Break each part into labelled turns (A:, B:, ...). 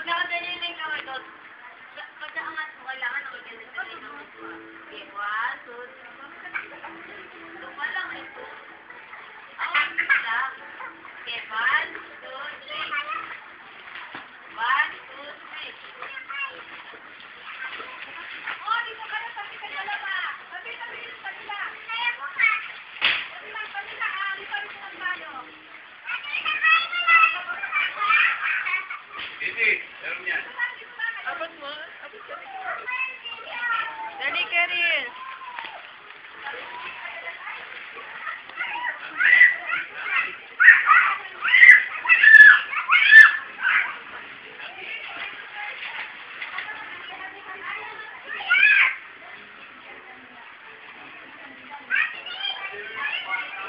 A: Pag nakadali na yung kamay doon, pag naangat mo, kailangan nakaganda sa rin ng ito. Okay, 1, 2, 3. Ito pa lang ito. Ako, isa. Okay, 1, 2, 3. 1, 2, 3. Oh, dito ka na, sabi ka na ba? Sabi ka na. Kaya ko ka. Sabi ka, di pa rin mo tayo.
B: Hindi, meron yan.
A: Abot mo? Abot ka. Dali ka rin.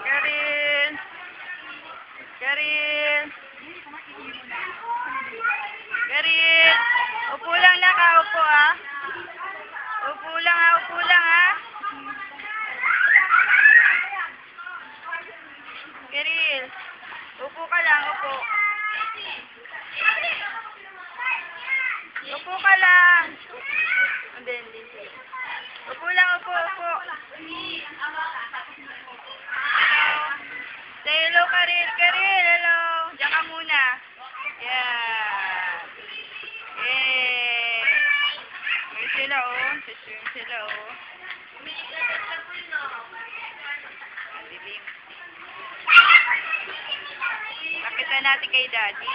A: Karin! Karin! Karin! Upo lang ka, upo ah. Upo lang ah. Karin! Upo ka lang, upo. Upo ka lang. Hindi. Upo lang, upo. Say hello, Karin. Karin, hello. Diyan ka muna. Yeah. May sila, oh. Saswim sila, oh. Dilim. Pakita natin kay Daddy.